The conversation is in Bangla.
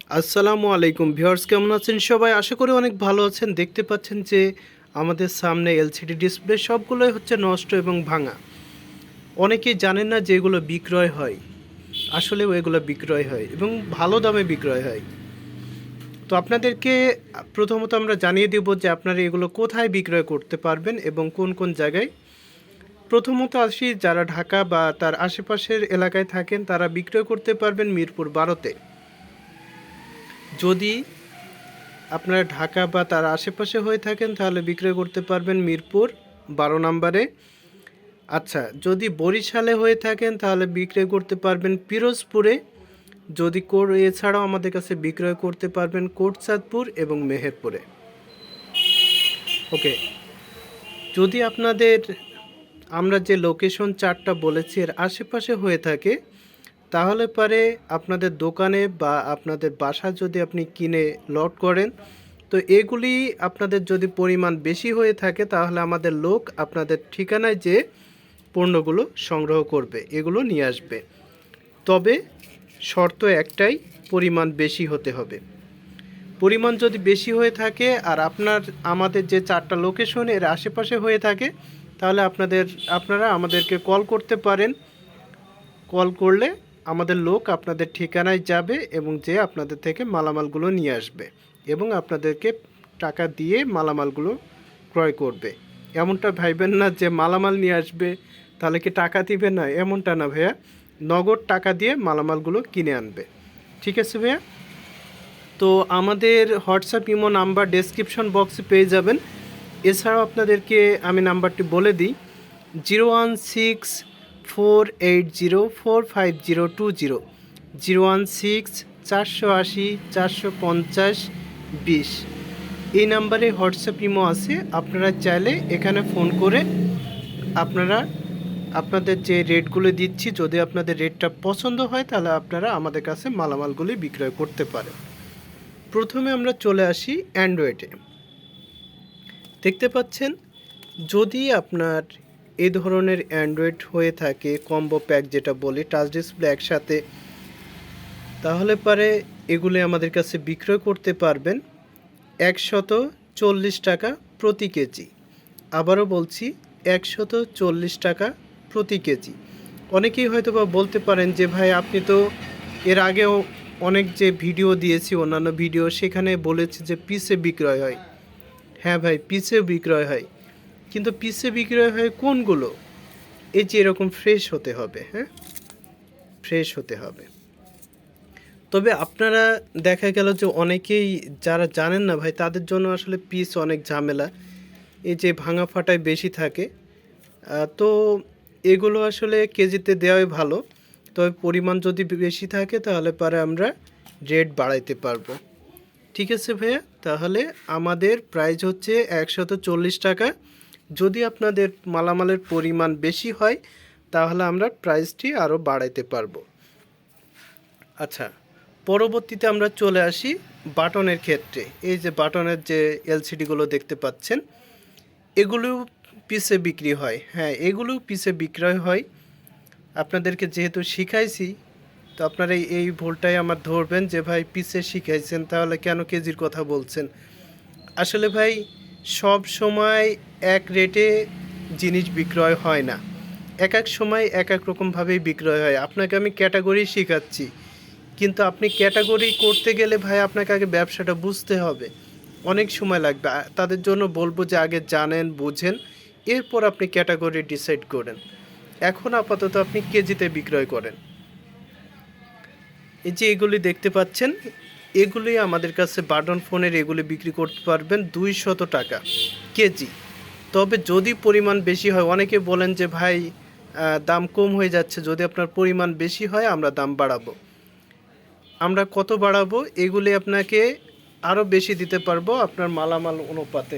আসসালামু আলাইকুম ভিউয়ার্স, কেমন আছেন সবাই? আশা করি অনেক ভালো আছেন। দেখতে পাচ্ছেন যে আমাদের সামনে এলসিডি ডিসপ্লে সবগুলোই হচ্ছে নষ্ট এবং ভাঙা। অনেকেই জানেন না যে এগুলো বিক্রয় হয়, আসলেও এগুলো বিক্রয় হয় এবং ভালো দামে বিক্রয় হয়। তো আপনাদেরকে প্রথমত আমরা জানিয়ে দেব যে আপনারা এগুলো কোথায় বিক্রয় করতে পারবেন এবং কোন কোন জায়গায়। প্রথমত আসি, যারা ঢাকা বা তার আশেপাশের এলাকায় থাকেন তারা বিক্রয় করতে পারবেন মিরপুর 12-তে। যদি আপনারা ঢাকা বা তার আশেপাশে হয়ে থাকেন তাহলে বিক্রয় করতে পারবেন মিরপুর 12 নম্বরে। আচ্ছা, যদি বরিশালে হয়ে থাকেন তাহলে বিক্রয় করতে পারবেন পিরোজপুরে। যদি এছাড়াও আমাদের কাছে বিক্রয় করতে পারবেন কোটচাঁদপুর এবং মেহেরপুরে। ওকে, যদি আপনাদের আমরা যে লোকেশন চারটা বলেছি এর আশেপাশে হয়ে থাকে তাহলে পরে আপনাদের দোকানে বা আপনাদের বাসা যদি আপনি কিনে লট করেন, তো এগুলি আপনাদের যদি পরিমাণ বেশি হয়ে থাকে তাহলে আমাদের লোক আপনাদের ঠিকানায় যে পণ্যগুলো সংগ্রহ করবে, এগুলো নিয়ে আসবে। তবে শর্ত একটাই, পরিমাণ বেশি হতে হবে। পরিমাণ যদি বেশি হয়ে থাকে আর আমাদের যে চারটা লোকেশন এর আশেপাশে হয়ে থাকে তাহলে আপনারা আমাদেরকে কল করতে পারেন। কল করলে আমাদের লোক আপনাদের ঠিকানায় যাবে এবং যে আপনাদের থেকে মালামালগুলো নিয়ে আসবে এবং আপনাদেরকে টাকা দিয়ে মালামালগুলো ক্রয় করবে। এমনটা ভাইবেন না যে মালামাল নিয়ে আসবে তাহলে কি টাকা দিবে না, এমনটা না ভাইয়া। নগদ টাকা দিয়ে মালামালগুলো কিনে আনবে। ঠিক আছে ভাইয়া? তো আমাদের হোয়াটসঅ্যাপ ইমো নাম্বার ডেসক্রিপশন বক্সে পেয়ে যাবেন। এছাড়াও আপনাদেরকে আমি নাম্বারটি বলে দিই, 016-480-45020, 016-480-450-20। এই নাম্বারে হোয়াটসঅ্যাপ ইমো আছে। আপনারা চাইলে এখানে ফোন করে আপনারা আপনাদের যে রেটগুলো দিচ্ছি, যদি আপনাদের রেটটা পছন্দ হয় তাহলে আপনারা আমাদের কাছে মালামালগুলি বিক্রয় করতে পারেন। প্রথমে আমরা চলে আসি অ্যান্ড্রয়েডে। দেখতে পাচ্ছেন, যদি আপনার এই ধরনের অ্যান্ড্রয়েড হয়ে থাকে, কম্বো প্যাক যেটা বলি, টাচ ডিসপ্লে একসাথে, তাহলে পরে এগুলি আমাদের কাছে বিক্রয় করতে পারবেন 140 টাকা প্রতি কেজি। আবারও বলছি, 140 টাকা প্রতি কেজি। অনেকেই হয়তো বা বলতে পারেন যে ভাই, আপনি তো এর আগেও অনেক যে ভিডিও দিয়েছি, অন্যান্য ভিডিও, সেখানে বলেছি যে পিসে বিক্রয় হয়। হ্যাঁ ভাই, পিসে বিক্রয় হয়, কিন্তু পিসে বিক্রয় হয় কোনগুলো? এই যে এরকম ফ্রেশ হতে হবে, হ্যাঁ, ফ্রেশ হতে হবে। তবে আপনারা দেখা গেল যে অনেকেই যারা জানেন না ভাই, তাদের জন্য আসলে পিস অনেক ঝামেলা, এই যে ভাঙা ফাটায় বেশি থাকে। তো এগুলো আসলে কেজিতে দেওয়াই ভালো। তবে পরিমাণ যদি বেশি থাকে তাহলে পরে আমরা রেট বাড়াইতে পারবো। ঠিক আছে ভাইয়া, তাহলে আমাদের প্রাইস হচ্ছে 140 টাকা। যদি আপনাদের মালামালের পরিমাণ বেশি হয় তাহলে আমরা প্রাইসটি আরও বাড়াইতে পারবো। আচ্ছা, পরবর্তীতে আমরা চলে আসি বাটনের ক্ষেত্রে। এই যে বাটনের যে এলসিডিগুলো দেখতে পাচ্ছেন, এগুলো পিসে বিক্রি হয়। হ্যাঁ, এগুলো পিসে বিক্রয় হয়। আপনাদেরকে যেহেতু শিখাইছি, তো আপনারা এই ভুলটাই আমার ধরবেন যে ভাই, পিসে শিখাইছেন তাহলে কেন কেজির কথা বলছেন। আসলে ভাই, সব সময় এক রেটে জিনিস বিক্রয় হয় না, এক এক সময় এক এক রকমভাবেই বিক্রয় হয়। আপনাকে আমি ক্যাটাগরি শেখাচ্ছি, কিন্তু আপনি ক্যাটাগরি করতে গেলে ভাই আপনাকে আগে ব্যবসাটা বুঝতে হবে, অনেক সময় লাগবে। তাদের জন্য বলবো যে আগে জানেন, বুঝেন, এরপর আপনি ক্যাটাগরি ডিসাইড করেন। এখন আপাতত আপনি কেজিতে বিক্রয় করেন। এই যে এগুলি দেখতে পাচ্ছেন, এগুলি আমাদের কাছে বাটন ফোনের এগুলি বিক্রি করতে পারবেন 200 টাকা কেজি। তবে যদি পরিমাণ বেশি হয়, অনেকে বলেন যে ভাই দাম কম হয়ে যাচ্ছে, যদি আপনার পরিমাণ বেশি হয় আমরা দাম বাড়াবো। আমরা কত বাড়াবো? এগুলি আপনাকে আরও বেশি দিতে পারবো আপনার মালামাল অনুপাতে।